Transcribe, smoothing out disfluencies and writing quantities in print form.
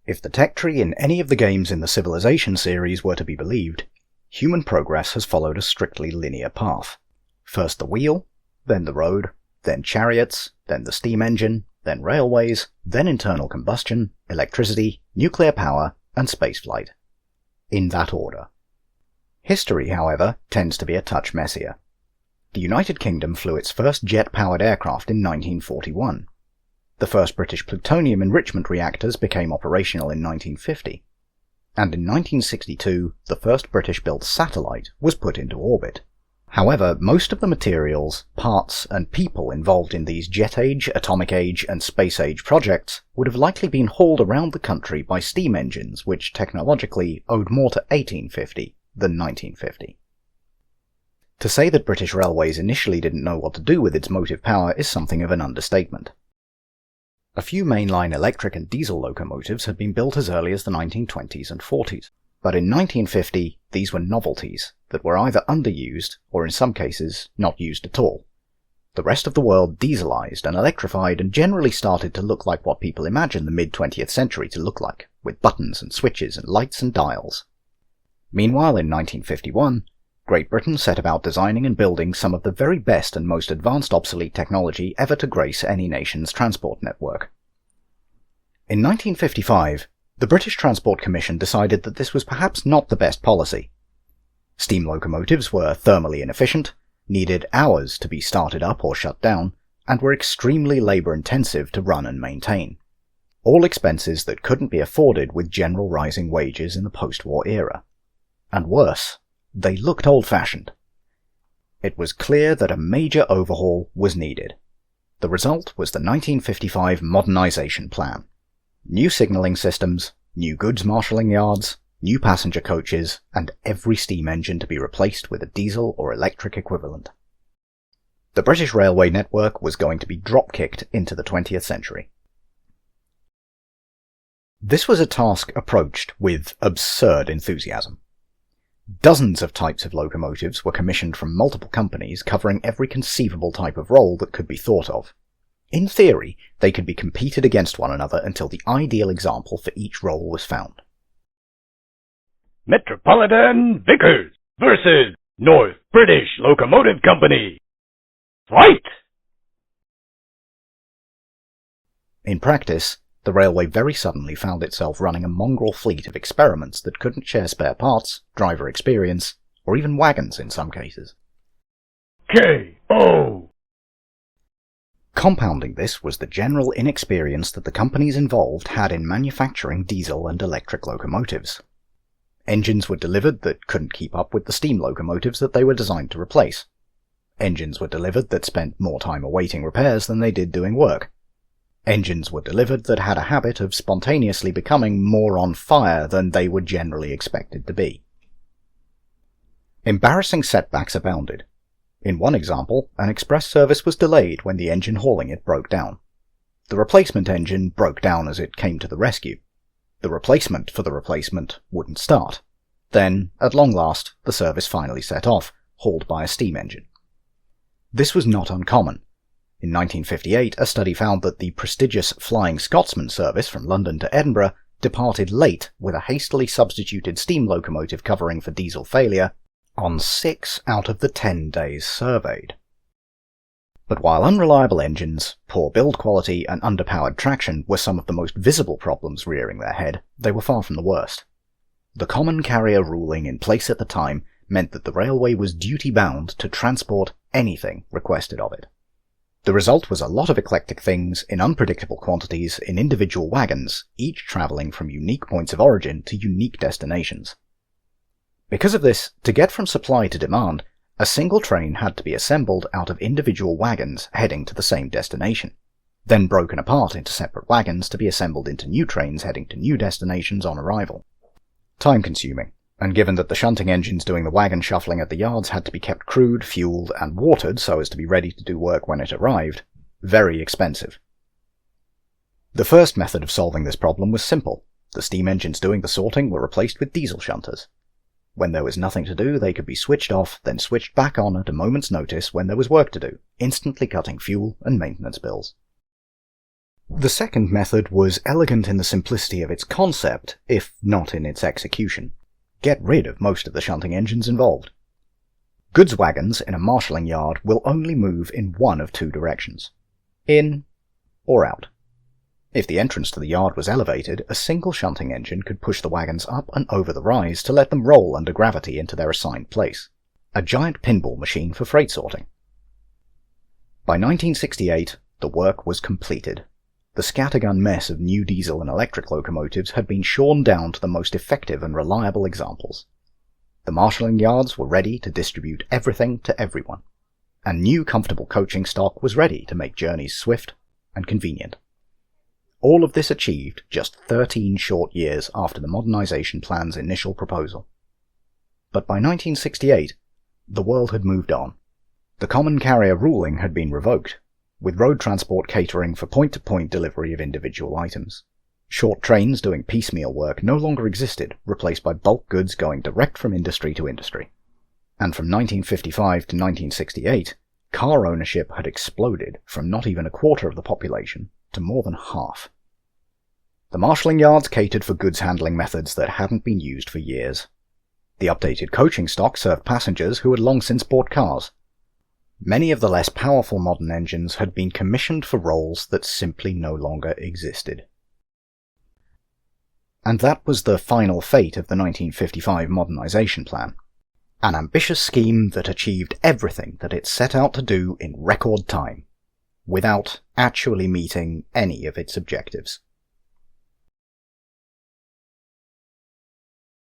If the tech tree in any of the games in the Civilization series were to be believed, human progress has followed a strictly linear path. First the wheel, then the road, then chariots, then the steam engine, then railways, then internal combustion, electricity, nuclear power, and spaceflight. In that order. History, however, tends to be a touch messier. The United Kingdom flew its first jet-powered aircraft in 1941. The first British plutonium enrichment reactors became operational in 1950. And in 1962, the first British-built satellite was put into orbit. However, most of the materials, parts, and people involved in these jet-age, atomic-age, and space-age projects would have likely been hauled around the country by steam engines which technologically owed more to 1850 than 1950. To say that British Railways initially didn't know what to do with its motive power is something of an understatement. A few mainline electric and diesel locomotives had been built as early as the 1920s and 40s, but in 1950 these were novelties that were either underused or in some cases not used at all. The rest of the world dieselized and electrified and generally started to look like what people imagine the mid-20th century to look like, with buttons and switches and lights and dials. Meanwhile, in 1951, Great Britain set about designing and building some of the very best and most advanced obsolete technology ever to grace any nation's transport network. In 1955, the British Transport Commission decided that this was perhaps not the best policy. Steam locomotives were thermally inefficient, needed hours to be started up or shut down, and were extremely labour-intensive to run and maintain. All expenses that couldn't be afforded with general rising wages in the post-war era. And worse, they looked old-fashioned. It was clear that a major overhaul was needed. The result was the 1955 Modernisation Plan. New signalling systems, new goods marshalling yards, new passenger coaches, and every steam engine to be replaced with a diesel or electric equivalent. The British railway network was going to be drop-kicked into the 20th century. This was a task approached with absurd enthusiasm. Dozens of types of locomotives were commissioned from multiple companies covering every conceivable type of role that could be thought of. In theory, they could be competed against one another until the ideal example for each role was found. Metropolitan Vickers versus North British Locomotive Company. Fight! In practice, the railway very suddenly found itself running a mongrel fleet of experiments that couldn't share spare parts, driver experience, or even wagons in some cases. K.O. Compounding this was the general inexperience that the companies involved had in manufacturing diesel and electric locomotives. Engines were delivered that couldn't keep up with the steam locomotives that they were designed to replace. Engines were delivered that spent more time awaiting repairs than they did doing work. Engines were delivered that had a habit of spontaneously becoming more on fire than they were generally expected to be. Embarrassing setbacks abounded. In one example, an express service was delayed when the engine hauling it broke down. The replacement engine broke down as it came to the rescue. The replacement for the replacement wouldn't start. Then, at long last, the service finally set off, hauled by a steam engine. This was not uncommon. In 1958, a study found that the prestigious Flying Scotsman service from London to Edinburgh departed late with a hastily substituted steam locomotive covering for diesel failure on 6 out of the 10 days surveyed. But while unreliable engines, poor build quality, and underpowered traction were some of the most visible problems rearing their head, they were far from the worst. The common carrier ruling in place at the time meant that the railway was duty-bound to transport anything requested of it. The result was a lot of eclectic things in unpredictable quantities in individual wagons, each travelling from unique points of origin to unique destinations. Because of this, to get from supply to demand, a single train had to be assembled out of individual wagons heading to the same destination, then broken apart into separate wagons to be assembled into new trains heading to new destinations on arrival. Time-consuming, and given that the shunting engines doing the wagon shuffling at the yards had to be kept crewed, fueled, and watered so as to be ready to do work when it arrived, very expensive. The first method of solving this problem was simple. The steam engines doing the sorting were replaced with diesel shunters. When there was nothing to do, they could be switched off, then switched back on at a moment's notice when there was work to do, instantly cutting fuel and maintenance bills. The second method was elegant in the simplicity of its concept, if not in its execution. Get rid of most of the shunting engines involved. Goods wagons in a marshalling yard will only move in one of two directions: in or out. If the entrance to the yard was elevated, a single shunting engine could push the wagons up and over the rise to let them roll under gravity into their assigned place. A giant pinball machine for freight sorting. By 1968, the work was completed. The scattergun mess of new diesel and electric locomotives had been shorn down to the most effective and reliable examples. The marshalling yards were ready to distribute everything to everyone, and new comfortable coaching stock was ready to make journeys swift and convenient. All of this achieved just 13 short years after the Modernisation Plan's initial proposal. But by 1968, the world had moved on. The common carrier ruling had been revoked, with road transport catering for point-to-point delivery of individual items. Short trains doing piecemeal work no longer existed, replaced by bulk goods going direct from industry to industry. And from 1955 to 1968, car ownership had exploded from not even a quarter of the population to more than half. The marshalling yards catered for goods handling methods that hadn't been used for years. The updated coaching stock served passengers who had long since bought cars. Many of the less powerful modern engines had been commissioned for roles that simply no longer existed. And that was the final fate of the 1955 Modernisation Plan. An ambitious scheme that achieved everything that it set out to do in record time, without actually meeting any of its objectives.